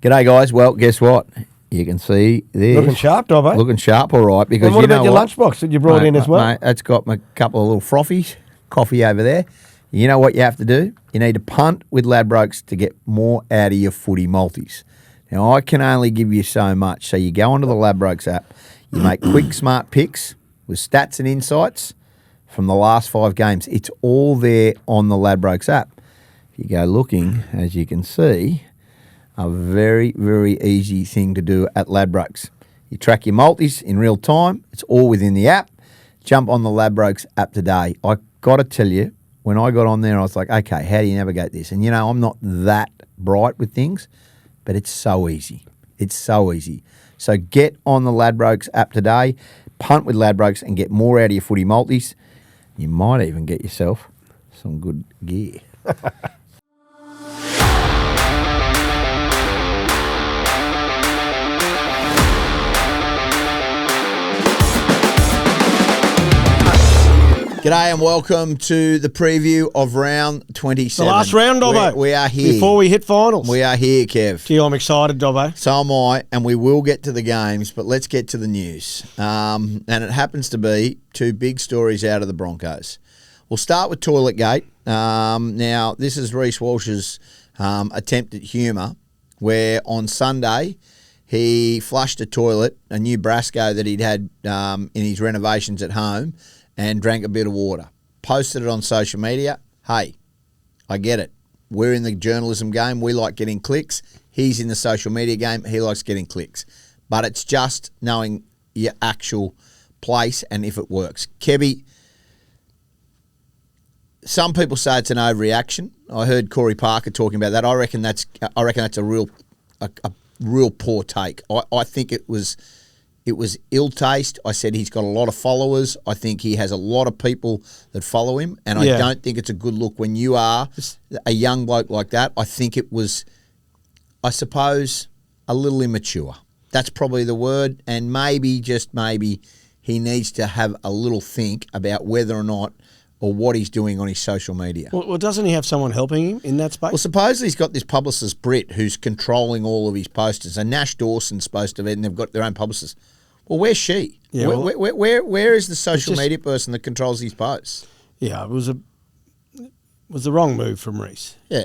G'day, guys. Well, guess what? You can see this. Looking sharp, Dobbo. Looking sharp, all right. Because And what you know about your lunchbox that you brought in as well? Mate, that's got a couple of little frothies, coffee over there. You know what you have to do? You need to punt with Ladbrokes to get more out of your footy multis. Now, I can only give you so much. So you go onto the Ladbrokes app, you make quick, smart picks with stats and insights from the last 5 games. It's all there on the Ladbrokes app. If you go looking, as you can see, a very, very easy thing to do at Ladbrokes. You track your multis in real time. It's all within the app. Jump on the Ladbrokes app today. I got to tell you, when I got on there, I was like, okay, how do you navigate this? And, you know, I'm not that bright with things, but it's so easy. It's so easy. So get on the Ladbrokes app today, punt with Ladbrokes and get more out of your footy multis. You might even get yourself some good gear. G'day and welcome to the preview of round 27. The last round, Dobbo. We are here. Before we hit finals. We are here, Kev. Gee, I'm excited, Dobbo. So am I, and we will get to the games, but let's get to the news. And it happens to be 2 big stories out of the Broncos. We'll start with Toiletgate. Now, this is Reece Walsh's attempt at humour, where on Sunday he flushed a toilet, a new Brasco that he'd had in his renovations at home, and drank a bit of water. Posted it on social media. Hey, I get it. We're in the journalism game. We like getting clicks. He's in the social media game. He likes getting clicks. But it's just knowing your actual place and if it works. Kevie, some people say it's an overreaction. I heard Corey Parker talking about that. I reckon that's a real poor take. I think it was ill taste. I said he's got a lot of followers. I think he has a lot of people that follow him, and I don't think it's a good look when you are a young bloke like that. I think it was, I suppose, a little immature. That's probably the word, and maybe, just maybe, he needs to have a little think about whether or not or what he's doing on his social media. Well, doesn't he have someone helping him in that space? Well, supposedly he's got this publicist, Brit, who's controlling all of his posters, and Nash Dawson's supposed to be, and they've got their own publicist. Well, where's she? Yeah, where is the social media person that controls these posts? Yeah, it was the wrong move from Reece. Yeah,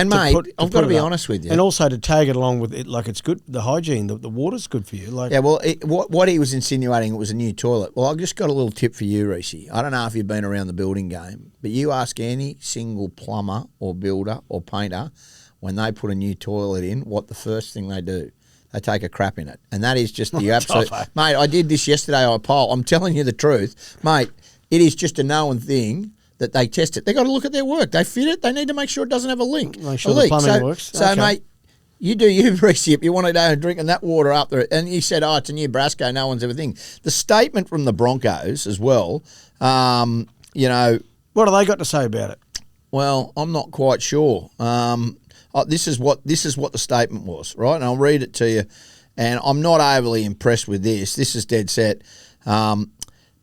mate, I've got to be honest with you. And also to tag it along with it, like it's good, the hygiene, the water's good for you. Like, yeah, well, what he was insinuating, it was a new toilet. Well, I've just got a little tip for you, Reece. I don't know if you've been around the building game, but you ask any single plumber or builder or painter when they put a new toilet in, what the first thing they do. They take a crap in it. And that is just the absolute... Mate, I did this yesterday on a poll. I'm telling you the truth. Mate, it is just a known thing that they test it. They got to look at their work. They fit it. They need to make sure it doesn't have a leak. Make sure the plumbing works. So, okay. Mate, you do you, Reece. If you want to go drinking that water up there. And he said, it's a new Brasco. No one's ever thing. The statement from the Broncos as well, you know... What have they got to say about it? Well, I'm not quite sure. This is what the statement was, right? And I'll read it to you. And I'm not overly impressed with this. This is dead set.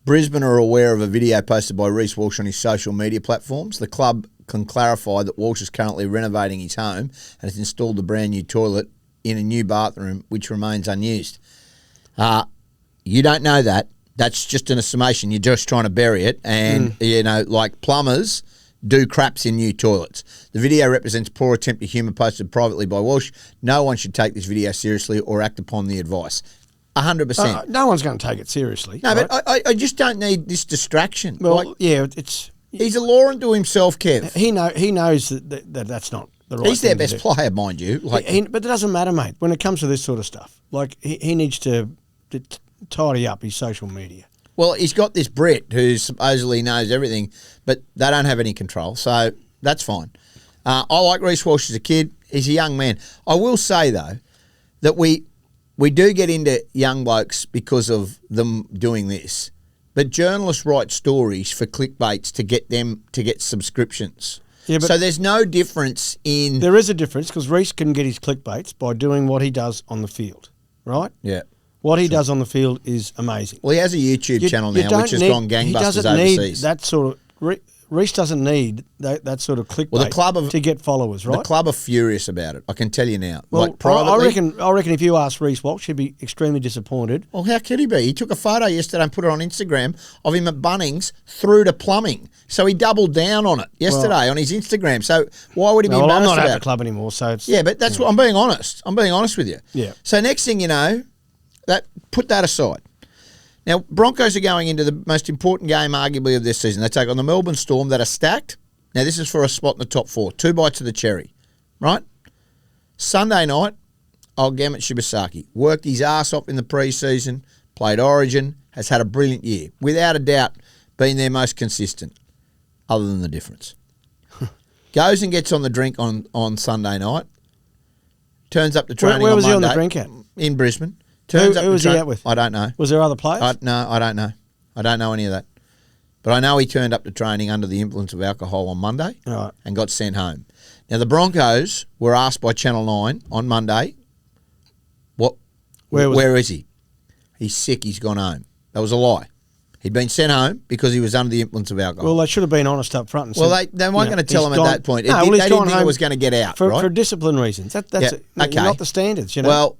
Brisbane are aware of a video posted by Reece Walsh on his social media platforms. The club can clarify that Walsh is currently renovating his home and has installed a brand new toilet in a new bathroom, which remains unused. You don't know that. That's just an assumption. You're just trying to bury it. And, you know, like plumbers do craps in new toilets. The video represents poor attempt at humour posted privately by Walsh. No one should take this video seriously or act upon the advice. 100%. No one's going to take it seriously. No, right? but I just don't need this distraction. Well, he's a law unto himself, Kev. He knows that that's not the right He's their thing best to do. player, mind you. But it doesn't matter, mate. When it comes to this sort of stuff, like he needs to tidy up his social media. Well, he's got this Brit who supposedly knows everything, but they don't have any control, so that's fine. I like Reece Walsh as a kid. He's a young man. I will say, though, that we do get into young blokes because of them doing this, but journalists write stories for clickbaits to get them to get subscriptions. Yeah, so there's no difference in... There is a difference because Reece can get his clickbaits by doing what he does on the field, right? Yeah. What he does on the field is amazing. Well, he has a YouTube channel now, which has gone gangbusters overseas. Need that sort of... Reece doesn't need that sort of clickbait the club to get followers, right? The club are furious about it. I can tell you now. Well, like privately, I reckon if you asked Reece Walsh, he'd be extremely disappointed. Well, how could he be? He took a photo yesterday and put it on Instagram of him at Bunnings through to plumbing. So he doubled down on it yesterday on his Instagram. So why would he be embarrassed I'm not about at the it? club anymore, so it's... Yeah, but that's what I'm being honest. I'm being honest with you. Yeah. So next thing you know, put that aside. Now, Broncos are going into the most important game, arguably, of this season. They take on the Melbourne Storm that are stacked. Now, this is for a spot in the top 4. 2 bites of the cherry, right? Sunday night, old Gamut Shibasaki worked his ass off in the pre-season, played Origin, has had a brilliant year. Without a doubt, been their most consistent, other than the difference. Goes and gets on the drink on Sunday night. Turns up to training Where was on Monday. he on the drink at? In Brisbane. Who was he out with? I don't know. Was there other players? No, I don't know. I don't know any of that. But I know he turned up to training under the influence of alcohol on Monday and got sent home. Now, the Broncos were asked by Channel 9 on Monday, where is he? He's sick, he's gone home. That was a lie. He'd been sent home because he was under the influence of alcohol. Well, they should have been honest up front. And said, they weren't going to tell him at that point. No, they didn't think it was going to get out, for, right? For discipline reasons. That's not the standards, you know. Well,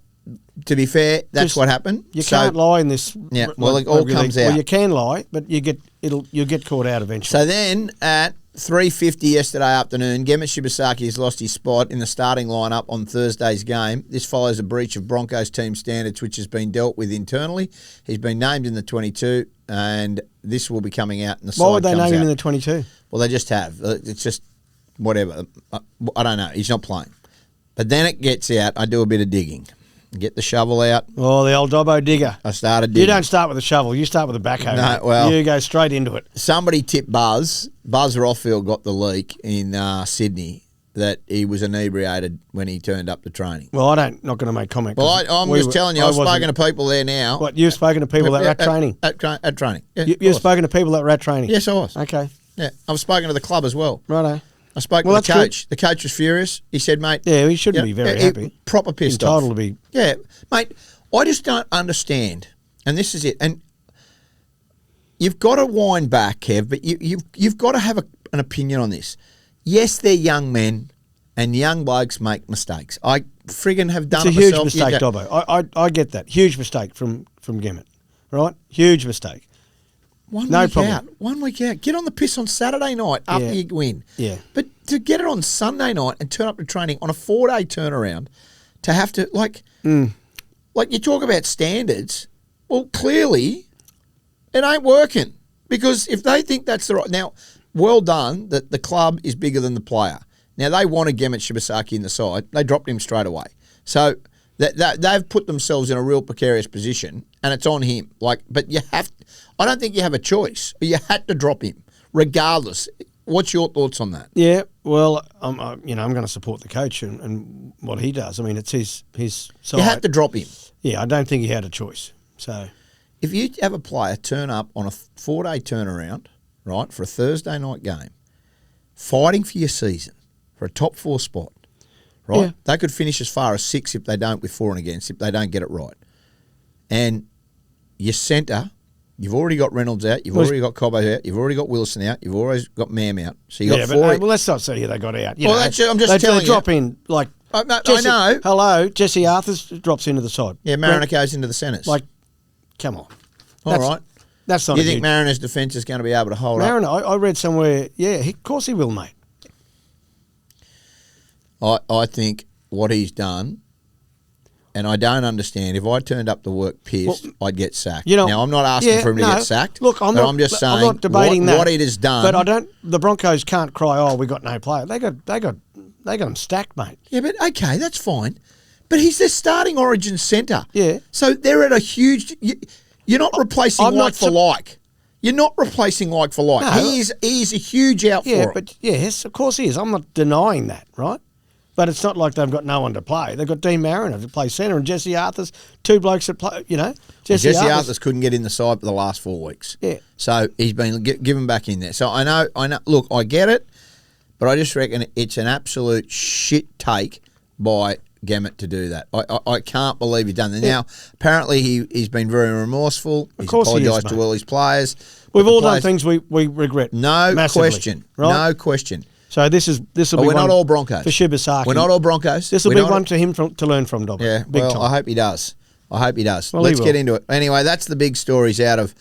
to be fair, that's what happened. You can't lie in this. Yeah, well, it all comes out. Well, you can lie, but you'll get caught out eventually. So then at 3:50 yesterday afternoon, Gamut Shibasaki has lost his spot in the starting lineup on Thursday's game. This follows a breach of Broncos team standards, which has been dealt with internally. He's been named in the 22, and this will be coming out in the side. Why would they name him in the 22? Well, they just have. It's just whatever. I don't know. He's not playing. But then it gets out. I do a bit of digging. Get the shovel out. Oh, the old Dobbo digger. I started digging. You don't start with a shovel. You start with a backhoe. No, well, you go straight into it. Somebody tipped Buzz. Buzz Rothfield got the leak in Sydney that he was inebriated when he turned up to training. Well, not going to make comment. Well, I'm just telling you, I've spoken to people there now. What, you've spoken to people at training? At training. Yeah, you've spoken to people at training? Yes, I was. Okay. Yeah, I've spoken to the club as well. Righto. I spoke to the coach. Good. The coach was furious. He said, mate... Yeah, he shouldn't be very happy. Proper pissed off. Entitled to be... Yeah, mate, I just don't understand, and this is it, and you've got to wind back, Kev, but you've got to have an opinion on this. Yes, they're young men, and young blokes make mistakes. I friggin' have done it myself. It's a huge mistake, Dobbo. I get that. Huge mistake from Gamut, right? Huge mistake. One week out. Get on the piss on Saturday night after you win. Yeah. But to get it on Sunday night and turn up to training on a 4-day turnaround, to have to, like you talk about standards, well, clearly it ain't working. Because if they think that's the right... Now, well done that the club is bigger than the player. Now, they wanted Gamut Shibasaki in the side. They dropped him straight away. So they've put themselves in a real precarious position, and it's on him. But you have... I don't think you have a choice. You had to drop him, regardless. What's your thoughts on that? Yeah, well, I'm going to support the coach and what he does. I mean, it's his side. You had to drop him. Yeah, I don't think he had a choice. So, if you have a player turn up on a 4-day turnaround, right, for a Thursday night game, fighting for your season, for a top 4 spot, right, they could finish as far as 6 if they don't with for and against, if they don't get it right. And your centre... You've already got Reynolds out. You've already got Cobbo out. You've already got Wilson out. You've always got Mam out. So you got 4. Well, let's not say who they got out. I'm just telling you. They drop in like. I know. Hello, Jesse Arthurs drops into the side. Yeah, Mariner goes into the centres. Like, come on. All right. That's not. You think Mariner's defence is going to be able to hold up? Mariner, I read somewhere. Yeah, of course he will, mate. I think what he's done. And I don't understand. If I turned up to work pissed, I'd get sacked. Now, I'm not asking for him to get sacked. Look, I'm just saying not debating what it has done. But the Broncos can't cry, oh, we got no player. They got them stacked, mate. Yeah, but okay, that's fine. But he's their starting Origin centre. Yeah. So they're at a huge... You're not replacing like for like. You're not replacing like for like. No. He is a huge out for him. Yeah, but yes, of course he is. I'm not denying that, right? But it's not like they've got no one to play. They've got Dean Mariner to play centre and Jesse Arthurs, 2 blokes that play, Jesse Arthurs couldn't get in the side for the last 4 weeks. Yeah. So he's been given back in there. So I know. Look, I get it, but I just reckon it's an absolute shit take by Gamut to do that. I can't believe he's done that. Now, apparently he's been very remorseful. He's course he is, apologised to mate. all his players. We've all done things we regret. No massively, question. right? No question. So this will But be we're one not all Broncos. for Shibasaki. We're not all Broncos. This will We're be not one to him to learn from, Dobbin. Yeah, Big well, time. I hope he does. Let's he will. get into it. Anyway, that's the big stories out of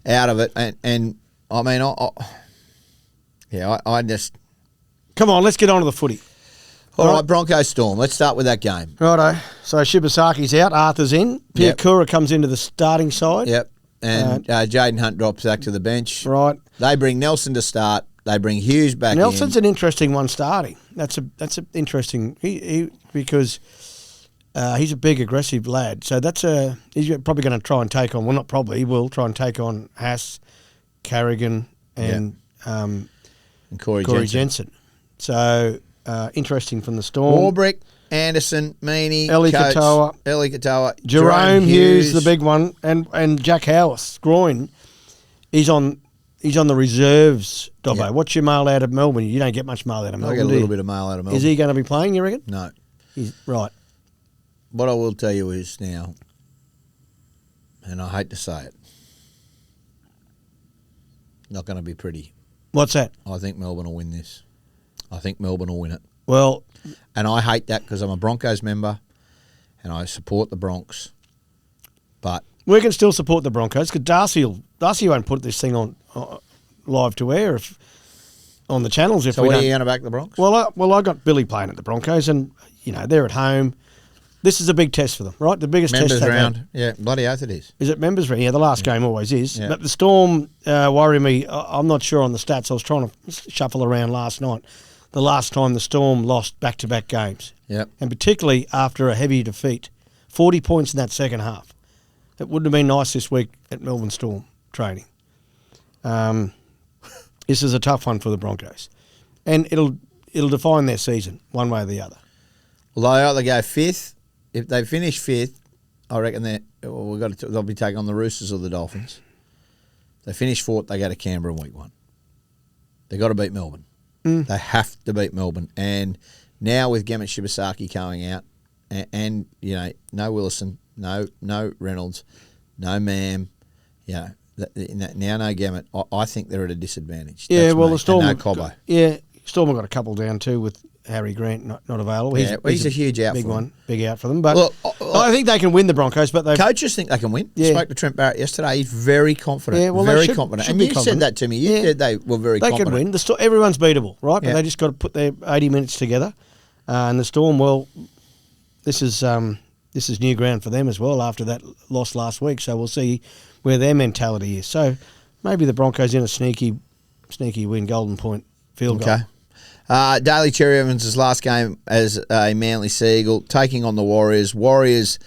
it, and I mean, I just. Come on, let's get on to the footy. All right, Broncos Storm. Let's start with that game. Righto. So Shibasaki's out, Arthur's in. Yep. Piakura comes into the starting side. Yep. And Jaden Hunt drops back to the bench. Right. They bring Nelson to start. They bring Hughes back Nelson's in. an interesting one starting. That's a interesting because he's a big aggressive lad. So he's probably going to try and take on. Well, not probably. He will try and take on Haas, Carrigan, and Corey Jensen. So interesting from the Storm. Warbrick, Anderson, Meaney, Eli Coates, Katoa. Eli Katoa, Jerome Hughes, the big one, and Jack Howarth, groin. He's on the reserves, Dobbo. Yeah. What's your mail out of Melbourne? You don't get much mail out of Melbourne. I get a do little you? bit of mail out of Melbourne. Is he going to be playing, you reckon? No. Right. What I will tell you is now, and I hate to say it, not going to be pretty. What's that? I think Melbourne will win this. I think Melbourne will win it. Well, And I hate that because I'm a Broncos member and I support the Bronx. But we can still support the Broncos because Darcy won't put this thing on live to air on the channels if so we what don't. are you going to back the Bronx? Well, I got Billy playing at the Broncos, and they're at home. This is a big test for them, right? The biggest Members test they've round. had. Yeah, bloody oath it is. Is it members round? Yeah, the last game always is. Yeah. But the Storm worry me. I'm not sure on the stats. I was trying to shuffle around last night. The last time the Storm lost back-to-back games. Yep. And particularly after a heavy defeat. 40 points in that second half. It wouldn't have been nice this week at Melbourne Storm training. This is a tough one for the Broncos. And it'll define their season, one way or the other. Well, they either go fifth. If they finish fifth, I reckon they'll be taking on the Roosters or the Dolphins. If they finish fourth, they go to Canberra in week 1. They've got to beat Melbourne. They have to beat Melbourne. And now with Gamut Shibasaki coming out, and no Willison, no Reynolds, no Mam, now no Gamut, I think they're at a disadvantage. Yeah, That's well, me. the Storm. And no Cobbo. Yeah, Storm have got a couple down too with Harry Grant not available. He's a huge out big for them. one, big out for them. But Look, I think they can win the Broncos. But they coaches think they can win. Yeah. Spoke to Trent Barrett yesterday. He's very confident. Yeah, well, they very should- confident. should And be you confident. said that to me. You Yeah. said they were very they confident. can win. Everyone's beatable, right? But Yeah. they just got to put their 80 minutes together. And the Storm, well, this is new ground for them as well after that loss last week. So we'll see where their mentality is. So maybe the Broncos in a sneaky win, Golden Point field goal. Okay. Daly Cherry Evans' last game as a Manly Seagull, taking on the Warriors. Warriors,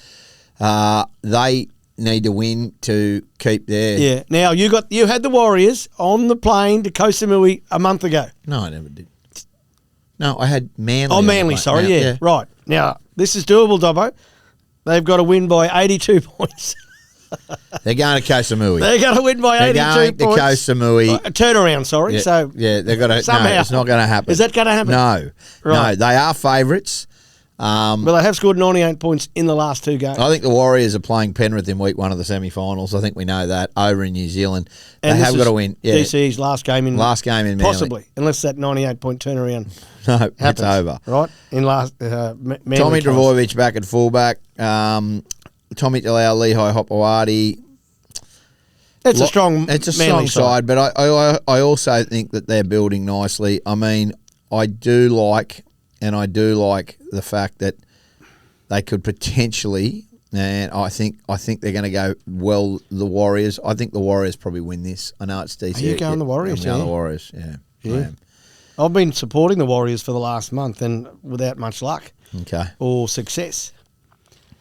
they need to win to keep their... Yeah. Now you had the Warriors on the plane to Koh Samui a month ago. No, I never did. No, I had Manly. Oh, on the Manly, plane. sorry, Now, yeah. Right. Now, this is doable, Dobbo. They've got to win by 82 points. They're going to Koh Samui. They're going to win by 82 They're going to points. Koh Samui. Turnaround, sorry. Yeah, So yeah, they've got to... somehow. No, it's not going to happen. Is that going to happen? No. Right. No, they are favourites. But they have scored 98 points in the last 2 games. I think the Warriors are playing Penrith in week 1 of the semi-finals. I think we know that over in New Zealand. They And this have got is to win. Yeah. DC's last game in Manly. possibly, unless that 98-point turnaround No, happens. it's over. Right? In last Manly Tommy times. Travojevic back at fullback. Tommy Talau, Lehigh Hopewadi. It's a strong Manly side, but I also think that they're building nicely. I mean, I do like the fact that they could potentially, and I think they're going to go well. The Warriors. I think the Warriors probably win this. I know it's DC. Are you going the Warriors? I'm going Yeah. the Warriors. Yeah. Yeah. I am. I've been supporting the Warriors for the last month and without much luck Okay. or success.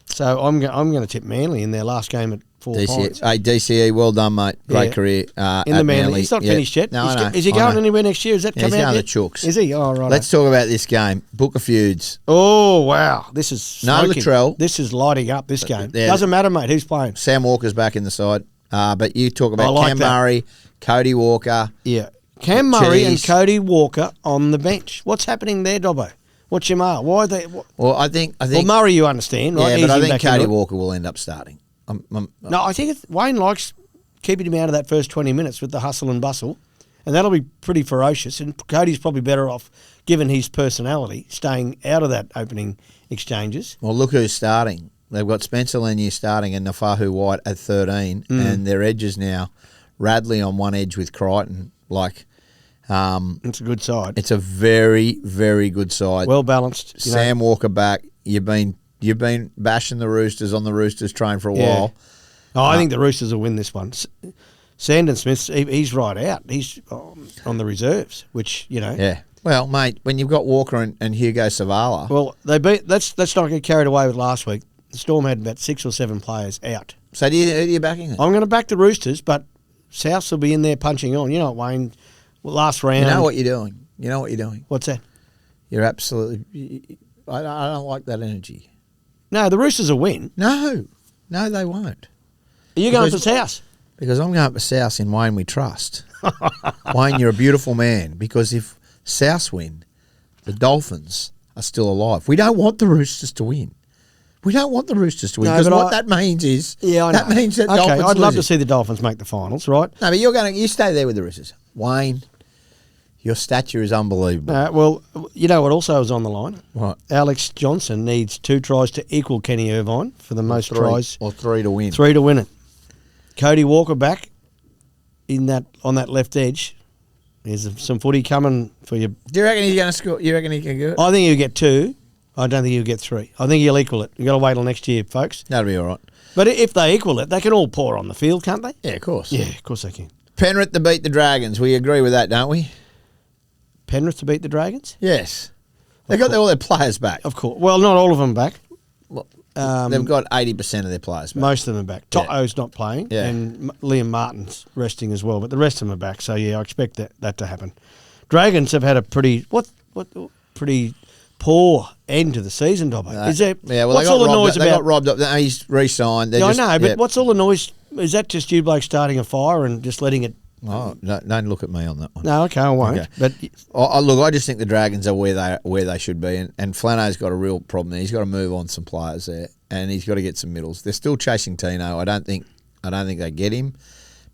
So I'm going to tip Manly in their last game at 4 points. Hey, DCE, well done, mate. Great Yeah. career. In at the Manly. He's not Yeah. finished yet. No, I know. Is he I going know. anywhere next year? Has that Yeah, come he's out going yet? to Chooks. Is he? Oh, right. Let's talk about this game. Book of Feuds. Oh, wow. This is No smoking. Latrell. This is lighting up, this game. Yeah. Doesn't matter, mate, who's playing. Sam Walker's back in the side. But you talk about I like Cam that. Murray, Cody Walker. Yeah. Cam Murray and Cheese. Cody Walker on the bench. What's happening there, Dobbo? What's your mail? Why are they? Well, I think. Well, Murray, you understand, right? Yeah, but I Easing think back into Cody it. Walker will end up starting. No, I think Wayne likes keeping him out of that first 20 minutes with the hustle and bustle, and that'll be pretty ferocious. And Cody's probably better off, given his personality, staying out of that opening exchanges. Well, look who's starting. They've got Spencer Lanier starting and Nafahu White at 13, and their edges now, Radley on one edge with Crichton. Like, It's a good side. it's a very, very good side. Well balanced. Sam Walker back. You've been bashing the Roosters on the Roosters train for a Yeah. while. Oh, I think the Roosters will win this one. Sandon Smith, he's right out. He's on the reserves, which, Yeah. Well, mate, when you've got Walker and Hugo Savala. Well, they beat. Let's not get carried away with last week. The Storm had about 6 or 7 players out. So who are you backing then? I'm going to back the Roosters, but Souths will be in there punching on. You know what, Wayne? Last round. You know what you're doing. What's that? You're absolutely. I don't like that energy. No, the Roosters will win. No, they won't. Are you going for Because- South? Because I'm going for South in Wayne we trust. Wayne, you're a beautiful man. Because if South win, the Dolphins are still alive. We don't want the Roosters to win. We don't want the Roosters to win. No, Because but what that means is I that know. means that Okay, Dolphins I'd love to losing. see the Dolphins make the finals, right? No, but you stay there with the Roosters. Wayne, your stature is unbelievable. Well, you know what also is on the line? What? Alex Johnson needs 2 tries to equal Kenny Irvine for the most tries. Or 3 to win. 3 to win it. Cody Walker back on that left edge. There's some footy coming for you. Do you reckon he's going to score? You reckon he can do it? I think he'll get 2. I don't think he'll get 3. I think he'll equal it. You've got to wait till next year, folks. That'll be all right. But if they equal it, they can all pour on the field, can't they? Yeah, of course. Yeah, of course they can. Penrith to beat the Dragons. We agree with that, don't we? Penrith to beat the Dragons? Yes. They've got all their players back. Of course. Well, not all of them back. Well, they've got 80% of their players back. Most of them are back. Yeah. To'o's not playing, Yeah. and Liam Martin's resting as well. But the rest of them are back. So yeah, I expect that to happen. Dragons have had a pretty poor end to the season, Dobbo. Is there? Yeah, well, what's they got all the robbed noise up. They about? got robbed up. No, he's re-signed. Yeah, I know, but what's all the noise? Is that just you blokes starting a fire and just letting it? Oh, no, don't look at me on that one. No, okay, I won't. Okay. But Look, I just think the Dragons are where they should be, and Flano's got a real problem there. He's got to move on some players there, and he's got to get some middles. They're still chasing Tino. I don't think they get him,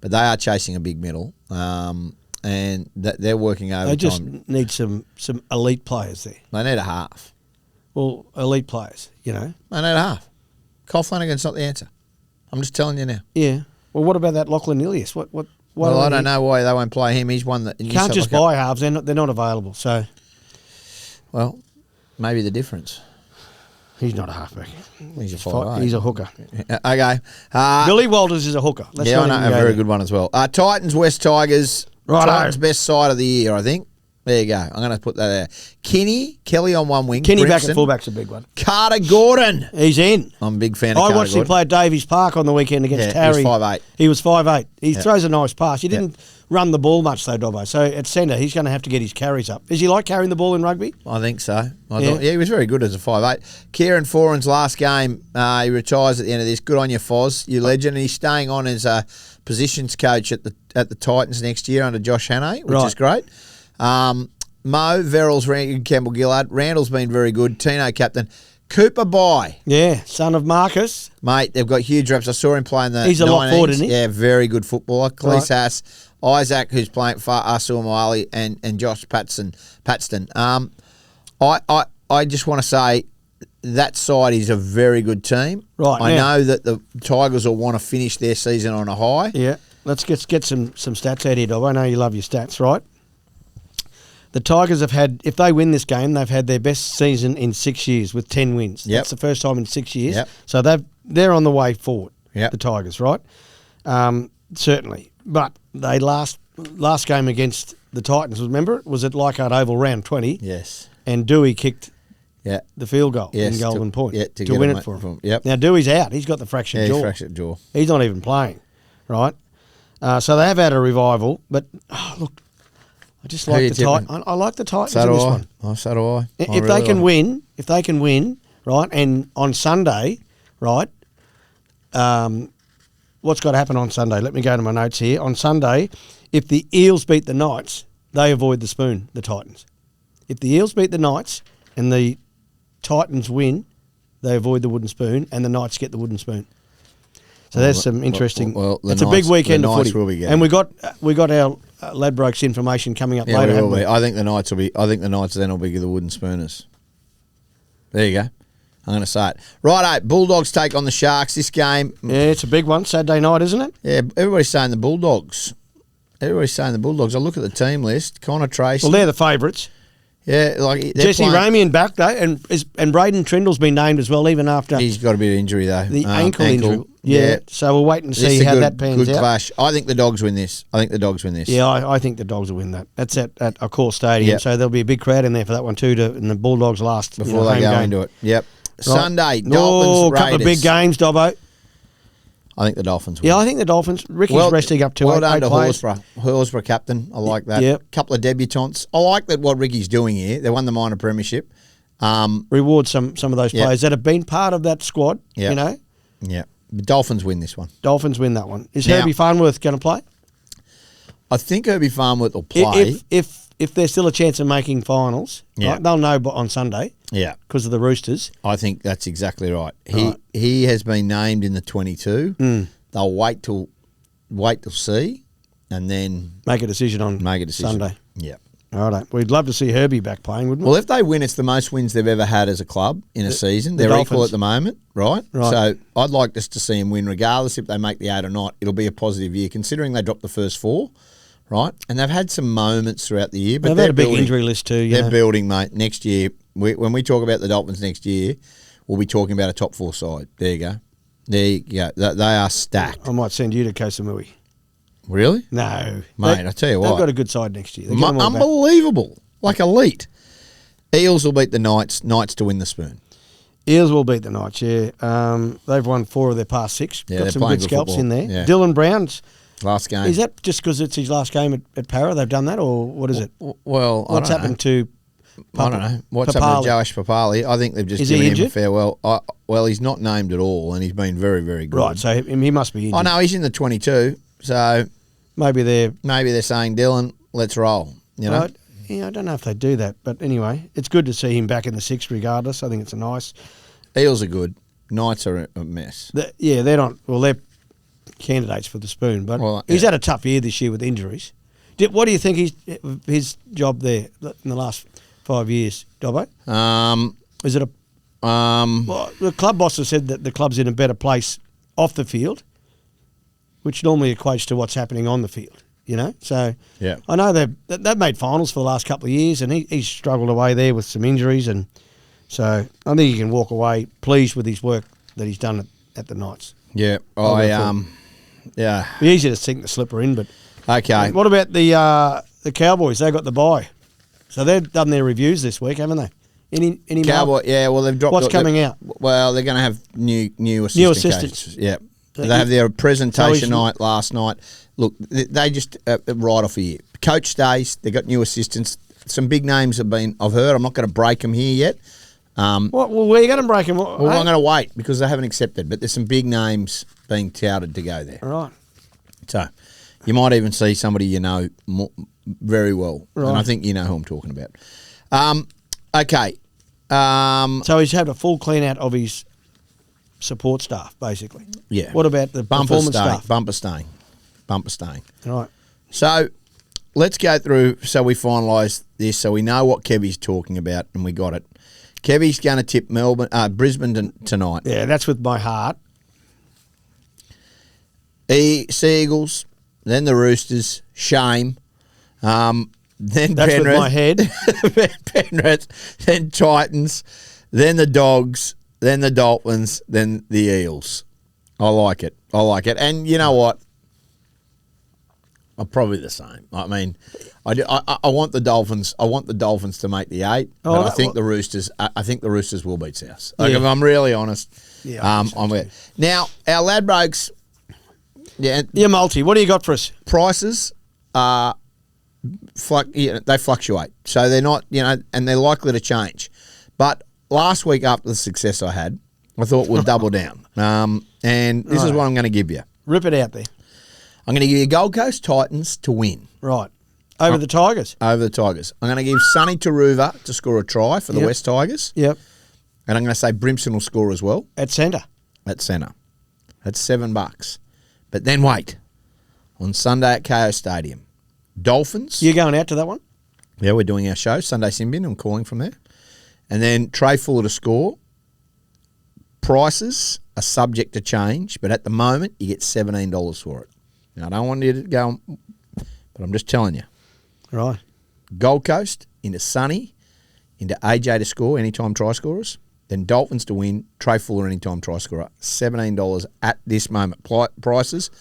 but they are chasing a big middle, and they're working overtime. they just need some elite players there. They need a half. Well, elite players, They need a half. Cole Flanagan's not the answer. I'm just telling you now. Yeah. Well, what about that Lachlan Ilias? What? Well, I don't know why they won't play him. He's one that You can't just buy halves. They're not available. So Well, maybe the difference. he's not a halfback. He's a 5'8". He's a hooker. Okay. Billy Walters is a hooker. Let's Yeah, I not know. even A go very there. good one as well. Titans, West Tigers. Righto. Titans' best side of the year, I think. There you go. I'm going to put that there. Kelly on one wing. Kenny back Brimson. at fullback's a big one. Carter Gordon. He's in. I'm a big fan of I Carter watched him Gordon. play at Davies Park on the weekend against Tarry. He's 5'8". He was 5'8". He throws a nice pass. He didn't run the ball much though, Dobbo. So at centre, he's going to have to get his carries up. Is he like carrying the ball in rugby? I think so. He was very good as a 5'8". Kieran Foran's last game, he retires at the end of this. Good on you, Foz, you legend. And he's staying on as a positions coach at the Titans next year under Josh Hannay, which is great. Mo, Verrills, Campbell Gillard. Randall's been very good. Tino captain. Cooper Bye. Yeah, son of Marcus. Mate, they've got huge reps. I saw him playing the He's a lot 19s. forward, isn't he? Yeah, very good footballer. Cleese Right. Haas, Isaac, who's playing for Asul Moali, and Josh Paxton. I just want to say that side is a very good team. Right, I now- know that the Tigers will want to finish their season on a high. Yeah. Let's get some stats out here, Dobbo. I know you love your stats, right? The Tigers have had, if they win this game, they've had their best season in 6 years with 10 wins. Yep. That's the first time in 6 years. Yep. So they're on the way forward, Yep. the Tigers, right? Certainly. But they last game against the Titans, remember, was at Leichhardt Oval round 20, Yes. and Dewey kicked Yeah. the field goal Yes, in Golden Point to to get win him it for him. from- yep. Now, Dewey's out. He's got the fractured Yeah, jaw. fractured jaw. He's not even playing, right? So they have had a revival, but look, I just Who like you the Titans. tipping? I like the Titans So in do this I. one. Oh, so do I. If they can win, right, and on Sunday, right, what's got to happen on Sunday? Let me go to my notes here. On Sunday, if the Eels beat the Knights, they avoid the spoon, the Titans. If the Eels beat the Knights, and the Titans win, they avoid the wooden spoon, and the Knights get the wooden spoon. So there's some interesting. Well, it's a big weekend of footy, will be getting. and we got our Ladbrokes information coming up Yeah, later. we will be. I think the Knights will be. I think the Knights then will be the wooden spooners. There you go. I'm going to say it. Righto, Bulldogs take on the Sharks this game. Yeah, it's a big one. Saturday night, isn't it? Yeah, everybody's saying the Bulldogs. I look at the team list. Connor Tracy. Well, they're the favourites. Yeah, like Jesse Ramian back though, and Braden Trindle's been named as well, even after he's got a bit of injury though. The ankle injury. Yeah. So we'll wait and see how that pans out. Good clash. I think the Dogs win this. Yeah, I think the Dogs will win that. That's at a core stadium, so there'll be a big crowd in there for that one too. And the Bulldogs last before they go into it. Yep. Right. Sunday, Dolphins, a Raiders. couple of big games, Dobbo. I think the Dolphins win. Yeah, I think the Dolphins. Ricky's resting up to well done to Horsburgh captain. I like that. Yep. Couple of debutantes. I like that what Ricky's doing here. They won the minor premiership. Reward some of those players that have been part of that squad. Yep. You know. Yeah. The Dolphins win this one. Dolphins win that one. Is Herbie Farnworth going to play? I think Herbie Farnworth will play. If there's still a chance of making finals, right, they'll know on Sunday. Yeah, because of the Roosters. I think that's exactly right. He has been named in the 22. They'll wait till see, and then make a decision on Sunday. Yeah. All right. We'd love to see Herbie back playing, wouldn't we? Well, if they win, it's the most wins they've ever had as a club in a season. They're Dolphins. equal at the moment, right? Right. So I'd like just to see him win, regardless if they make the 8 or not. It'll be a positive year, considering they dropped the first 4. Right, and they've had some moments throughout the year, but they've had a big injury list too. They're building, mate. Next year, when we talk about the Dolphins next year, we'll be talking about a top 4 side. There you go. They are stacked. I might send you to Koh Samui. Really? No, mate. I tell you what, they've got a good side next year. Unbelievable, like elite. Eels will beat the Knights. Knights to win the spoon. Eels will beat the Knights. Yeah, they've won 4 of their past 6. Yeah, got some good scalps football in there. Yeah. Dylan Brown's. Last game. Is that just because it's his last game at Para? They've done that, or what is it? Well, what's happened to? I don't know. What's happened to Josh Papali? I think they've just given him a farewell. Well, he's not named at all, and he's been very, very good. Right, so he must be injured. I know he's in the 22, so maybe they're saying, Dylan, let's roll. You know. I don't know if they do that, but anyway, it's good to see him back in the 6 regardless. I think it's a nice. Eels are good. Knights are a mess. They're not. Well, they're candidates for the spoon, but he's had a tough year this year with injuries. What do you think his job there in the last 5 years, Dobbo? Is it a? Well, the club boss has said that the club's in a better place off the field, which normally equates to what's happening on the field. You know, so yeah, I know they've made finals for the last couple of years, and he's struggled away there with some injuries, and so I think he can walk away pleased with his work that he's done at the Knights. Yeah, yeah. Be easy to sink the slipper in, but okay. What about the Cowboys? They got the bye, so they've done their reviews this week, haven't they? Any Cowboy? Yeah. Well, they've dropped. What's coming out? Well, they're going to have new assistants. Yeah. They have their presentation night last night. Look, they just right off a year. Coach stays. They got new assistants. Some big names I've heard. I'm not going to break them here yet. Well, where are you going to break them? Well, I'm going to wait because they haven't accepted. But there's some big names being touted to go there. All right. So you might even see somebody you know very well. Right. And I think you know who I'm talking about. Okay. So he's had a full clean out of his support staff, basically. Yeah. What about the performance staff? Bumper staying. All right. So let's go through so we finalise this so we know what Kevie's talking about and we got it. Kevie's going to tip Brisbane tonight. Yeah, that's with my heart. Seagulls, then the Roosters, shame. Then that's Penrith. With my head. Penrith, then Titans, then the Dogs, then the Dolphins, then the Eels. I like it. And you know what? I'm probably the same. I mean, I want the Dolphins. I want the Dolphins to make the 8, but I think the Roosters. I think the Roosters will beat South. Like, if I'm really honest, I'm with. Now our Ladbrokes. Yeah, your multi. What do you got for us? Prices are, they fluctuate, so they're not, and they're likely to change. But last week after the success I had, I thought we'd double down. And this is what I'm going to give you. Rip it out there. I'm going to give you Gold Coast Titans to win. Right. Over the Tigers. Over the Tigers. I'm going to give Sonny Taruva to score a try for the Yep. West Tigers. Yep. And I'm going to say Brimson will score as well. At centre. At centre. That's $7. But then wait. On Sunday at KO Stadium, Dolphins. You going out to that one? Yeah, we're doing our show, Sunday Symbian. I'm calling from there. And then Trey Fuller to score. Prices are subject to change, but at the moment, you get $17 for it. Now, I don't want you to go, but I'm just telling you. Right. Gold Coast into Sunny, into AJ to score, anytime try scorers. Then Dolphins to win, Trey Fuller anytime try scorer. $17 at this moment. Prices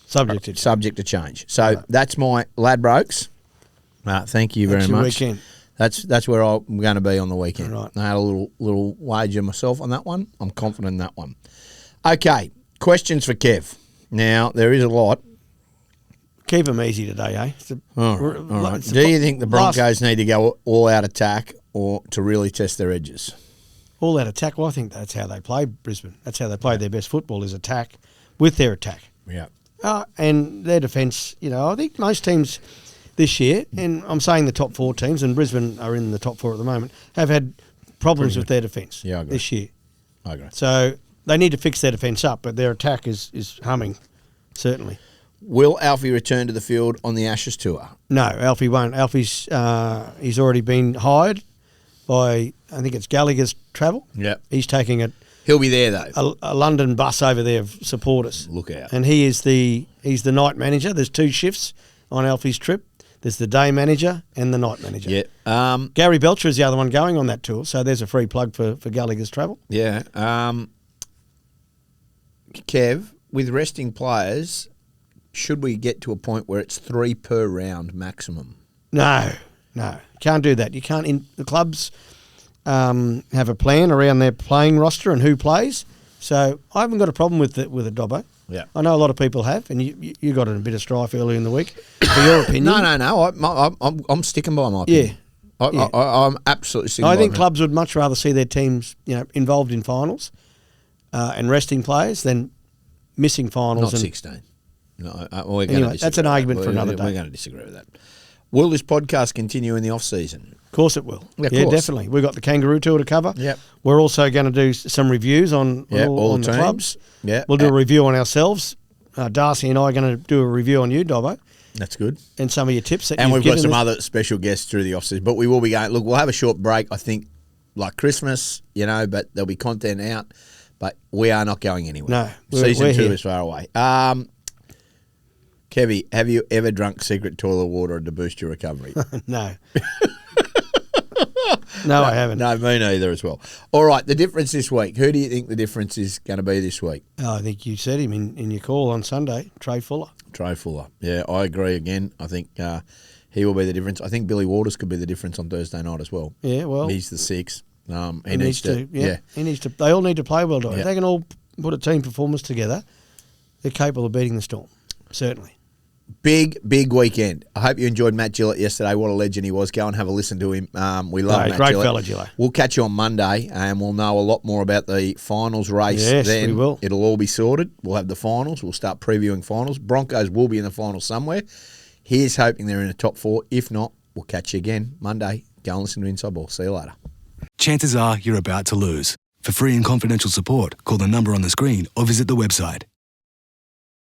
subject to change. So that's my Ladbrokes. Thank you very That's your much. weekend. That's where I'm going to be on the weekend. Right. I had a little wager myself on that one. I'm confident in that one. Okay, questions for Kev. Now, there is a lot. Keep them easy today, eh? All right. Do you think the Broncos need to go all-out attack or to really test their edges? All-out attack? Well, I think that's how they play Brisbane. That's how they play their best football, is attack with their attack. Yeah. And their defence, I think most teams this year, and I'm saying the top 4 teams, and Brisbane are in the top 4 at the moment, have had problems with their defence this year. I agree. So they need to fix their defence up, but their attack is humming, certainly. Will Alfie return to the field on the Ashes tour? No, Alfie won't. Alfie's he's already been hired by, I think it's Gallagher's Travel. Yeah. He's taking He'll be there, though. a London bus over there of supporters. Look out. And he's the night manager. There's 2 shifts on Alfie's trip. There's the day manager and the night manager. Yeah. Gary Belcher is the other one going on that tour, so there's a free plug for Gallagher's Travel. Yeah. Kev, with resting players, should we get to a point where it's 3 per round maximum? No. Can't do that. You can't. The clubs have a plan around their playing roster and who plays. So I haven't got a problem with it Dobbo. Yeah. I know a lot of people have, and you got in a bit of strife earlier in the week for your opinion. No. I'm sticking by my opinion. Yeah. I'm absolutely sticking by I think my clubs would much rather see their teams, involved in finals and resting players than missing finals. Not 16. No, we're Anyway, going to that's an argument for another day. We're going to disagree with that. Will this podcast continue in the off-season? Of course it will. Yeah, Yeah, definitely. We've got the Kangaroo Tour to cover. Yep. We're also going to do some reviews on all the clubs. Yeah. We'll do a review on ourselves. Darcy and I are going to do a review on you, Dobbo, That's good. and some of your tips. And we've got some other special guests through the off-season. But we will be going, look, we'll have a short break, I think, like Christmas, but there'll be content out. But we are not going anywhere. No. Season 2 here. is far away. Kevie, have you ever drunk secret toilet water to boost your recovery? No. No, I haven't. No, me neither as well. All right, the difference this week. Who do you think the difference is going to be this week? Oh, I think you said him in your call on Sunday, Trey Fuller. Trey Fuller. Yeah, I agree again. I think he will be the difference. I think Billy Waters could be the difference on Thursday night as well. Yeah, well. He's the 6. He needs to. Yeah. He needs to. They all need to play well. Yeah. If they can all put a team performance together, they're capable of beating the Storm. Certainly. Big weekend. I hope you enjoyed Matt Gillett yesterday. What a legend he was. Go and have a listen to him. We love Matt great Gillett. fella, Gillett. We'll catch you on Monday and we'll know a lot more about the finals race. Yes, then. we will. It'll all be sorted. We'll have the finals. We'll start previewing finals. Broncos will be in the finals somewhere. Here's hoping they're in the top 4. If not, we'll catch you again Monday. Go and listen to Inside Ball. See you later. Chances are you're about to lose. For free and confidential support, call the number on the screen or visit the website.